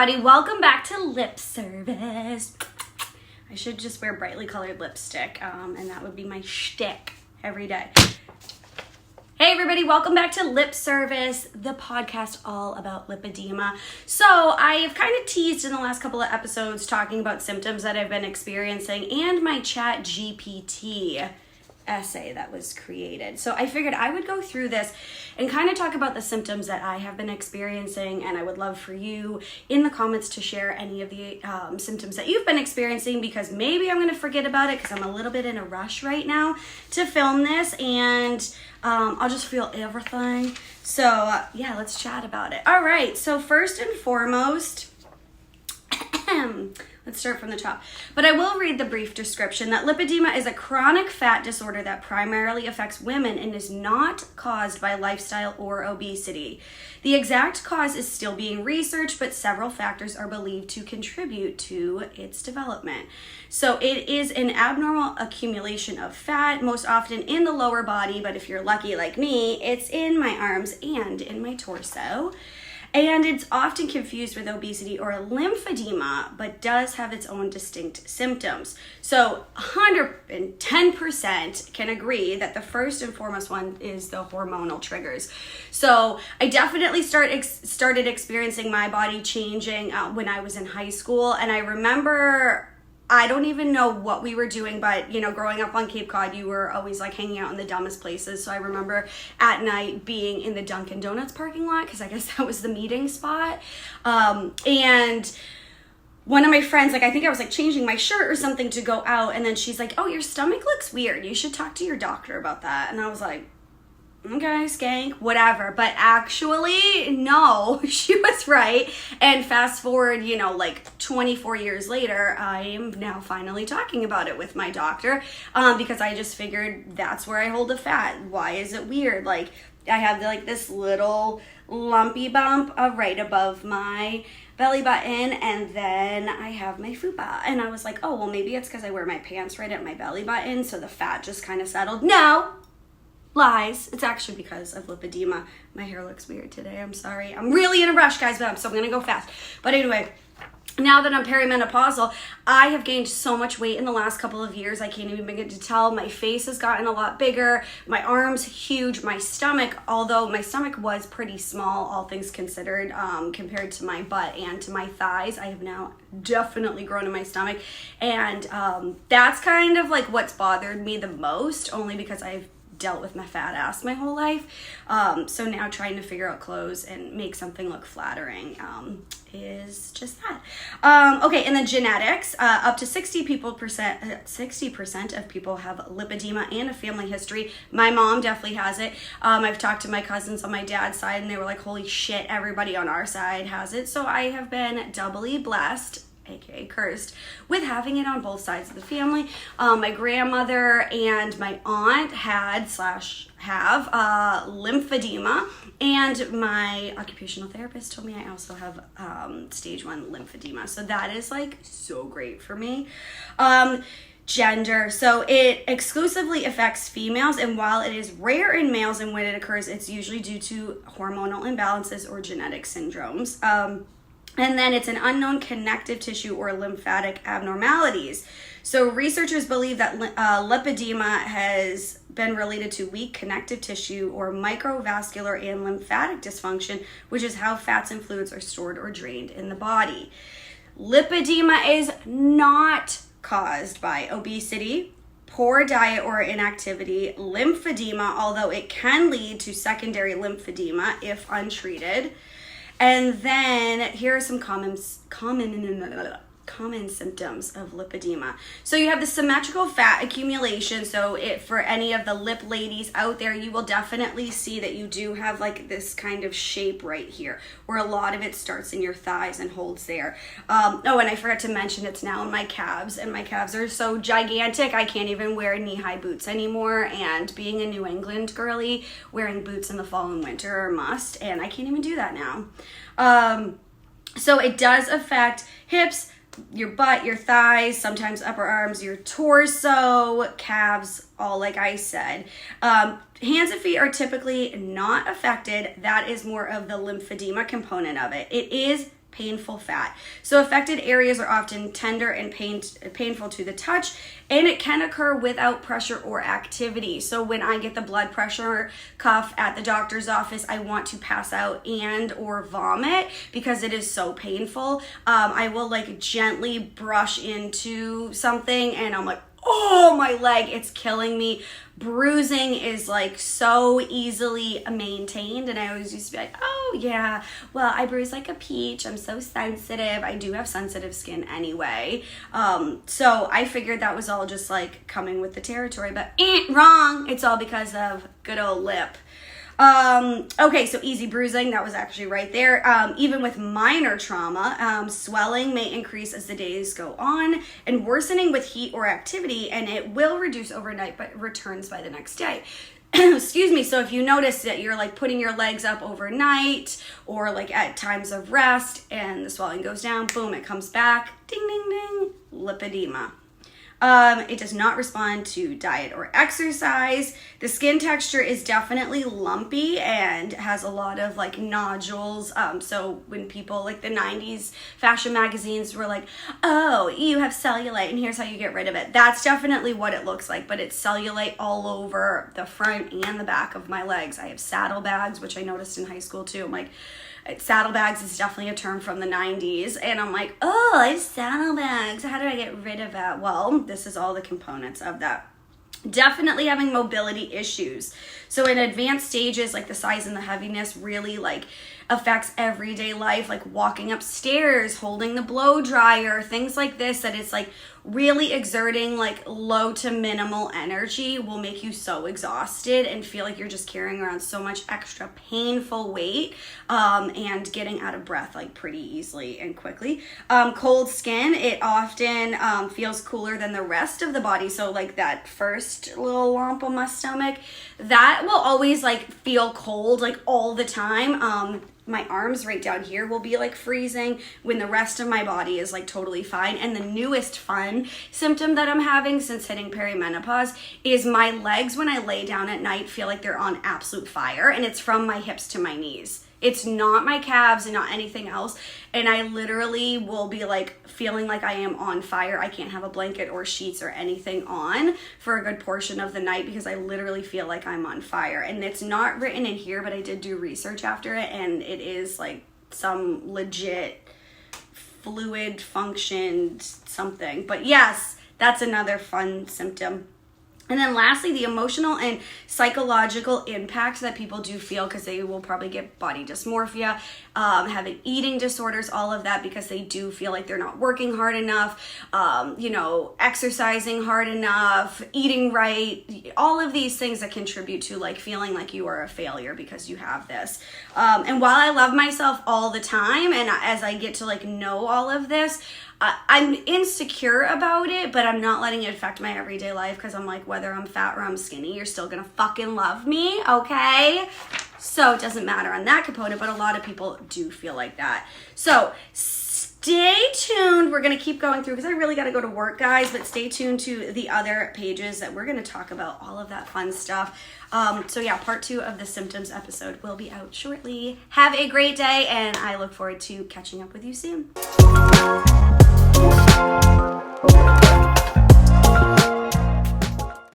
everybody, welcome back to Lip Service. I should just wear brightly colored lipstick, and that would be my shtick every day. Hey everybody, welcome back to Lip Service, the podcast all about lipedema. So I have kind of teased in the last couple of episodes talking about symptoms that I've been experiencing and my Chat GPT essay that was created. So I figured I would go through this and kind of talk about the symptoms that I have been experiencing, and I would love for you in the comments to share any of the symptoms that you've been experiencing, because maybe I'm going to forget about it because I'm a little bit in a rush right now to film this, and I'll just feel everything. So yeah, let's chat about it. All right, so first and foremost, let's start from the top. But I will read the brief description that lipedema is a chronic fat disorder that primarily affects women and is not caused by lifestyle or obesity. The exact cause is still being researched, but several factors are believed to contribute to its development. So it is an abnormal accumulation of fat, most often in the lower body, but if you're lucky like me, it's in my arms and in my torso. And it's often confused with obesity or lymphedema, but does have its own distinct symptoms. So 110% can agree that the first and foremost one is the hormonal triggers. So I definitely started experiencing my body changing when I was in high school. And I remember, I don't even know what we were doing, but, you know, growing up on Cape Cod, you were always like hanging out in the dumbest places. So I remember at night being in the Dunkin' Donuts parking lot, because I guess that was the meeting spot. And one of my friends, like, I think I was like changing my shirt or something to go out. And then she's like, "Oh, your stomach looks weird. You should talk to your doctor about that." And I was like, okay, skank, whatever. But actually, no, she was right. And fast forward, you know, like 24 years later, I am now finally talking about it with my doctor, because I just figured that's where I hold the fat. Why is it weird? Like, I have like this little lumpy bump right above my belly button, and then I have my fupa. And I was like, oh, well, maybe it's because I wear my pants right at my belly button, so the fat just kind of settled. No. Lies. It's actually because of lipedema. My hair looks weird today. I'm sorry. I'm really in a rush, guys, so I'm going to go fast. But anyway, now that I'm perimenopausal, I have gained so much weight in the last couple of years. I can't even begin to tell. My face has gotten a lot bigger. My arms huge. My stomach, although my stomach was pretty small, all things considered, compared to my butt and to my thighs, I have now definitely grown in my stomach. And that's kind of like what's bothered me the most, only because I've dealt with my fat ass my whole life. So now trying to figure out clothes and make something look flattering is just that. Okay, and then genetics. Up to 60% of people have lipedema and a family history. My mom definitely has it. I've talked to my cousins on my dad's side, and they were like, holy shit, everybody on our side has it. So I have been doubly blessed, aka cursed, with having it on both sides of the family. My grandmother and my aunt have lymphedema, and my occupational therapist told me I also have stage 1 lymphedema. So that is like so great for me. Gender. So it exclusively affects females, and while it is rare in males, and when it occurs, it's usually due to hormonal imbalances or genetic syndromes. And then it's an unknown connective tissue or lymphatic abnormalities. So researchers believe that lipedema has been related to weak connective tissue or microvascular and lymphatic dysfunction, which is how fats and fluids are stored or drained in the body. Lipedema is not caused by obesity, poor diet or inactivity, lymphedema, although it can lead to secondary lymphedema if untreated. And then here are some common symptoms of lipedema. So you have the symmetrical fat accumulation. So for any of the lip ladies out there, you will definitely see that you do have like this kind of shape right here, where a lot of it starts in your thighs and holds there. Oh, and I forgot to mention it's now in my calves, and my calves are so gigantic I can't even wear knee-high boots anymore. And being a New England girly, wearing boots in the fall and winter are a must, and I can't even do that now. So it does affect hips, your butt, your thighs, sometimes upper arms, your torso, calves, all like I said. Hands and feet are typically not affected. That is more of the lymphedema component of it. It is painful fat. So affected areas are often tender and painful to the touch, and it can occur without pressure or activity. So when I get the blood pressure cuff at the doctor's office, I want to pass out and or vomit because it is so painful. I will like gently brush into something and I'm like, oh, my leg, it's killing me. Bruising is like so easily maintained, and I always used to be like, oh yeah, well, I bruise like a peach, I'm so sensitive. I do have sensitive skin anyway, so I figured that was all just like coming with the territory, but wrong. It's all because of good old lip. Okay, so easy bruising, that was actually right there. Even with minor trauma, swelling may increase as the days go on and worsening with heat or activity, and it will reduce overnight but returns by the next day. Excuse me. So if you notice that you're like putting your legs up overnight or like at times of rest and the swelling goes down, boom, it comes back, ding, ding, ding, lipedema. It does not respond to diet or exercise. The skin texture is definitely lumpy and has a lot of like nodules. So when people like the 90s fashion magazines were like, oh, you have cellulite and here's how you get rid of it. That's definitely what it looks like, but it's cellulite all over the front and the back of my legs. I have saddlebags, which I noticed in high school too. I'm like, saddlebags is definitely a term from the 90s, and I'm like, oh, I have saddlebags. How do I get rid of that? Well, this is all the components of that. Definitely having mobility issues. So in advanced stages, like the size and the heaviness really like affects everyday life, like walking upstairs, holding the blow dryer, things like this, that it's like really exerting like low to minimal energy will make you so exhausted and feel like you're just carrying around so much extra painful weight, and getting out of breath like pretty easily and quickly. Cold skin, it often feels cooler than the rest of the body. So like that first little lump on my stomach, that will always like feel cold like all the time. My arms right down here will be like freezing when the rest of my body is like totally fine. And the newest fun symptom that I'm having since hitting perimenopause is my legs when I lay down at night feel like they're on absolute fire, and it's from my hips to my knees. It's not my calves and not anything else. And I literally will be like feeling like I am on fire. I can't have a blanket or sheets or anything on for a good portion of the night because I literally feel like I'm on fire. And it's not written in here, but I did do research after it, and it is like some legit fluid functioned something. But yes, that's another fun symptom. And then lastly, the emotional and psychological impact that people do feel, because they will probably get body dysmorphia, having eating disorders, all of that, because they do feel like they're not working hard enough, exercising hard enough, eating right, all of these things that contribute to like feeling like you are a failure because you have this. And while I love myself all the time, and as I get to like know all of this, I'm insecure about it, but I'm not letting it affect my everyday life because I'm like, whether I'm fat or I'm skinny, you're still gonna fucking love me, okay? So it doesn't matter on that component, but a lot of people do feel like that. So stay tuned. We're gonna keep going through because I really gotta go to work, guys, but stay tuned to the other pages that we're gonna talk about all of that fun stuff. So yeah, part 2 of the symptoms episode will be out shortly. Have a great day, and I look forward to catching up with you soon.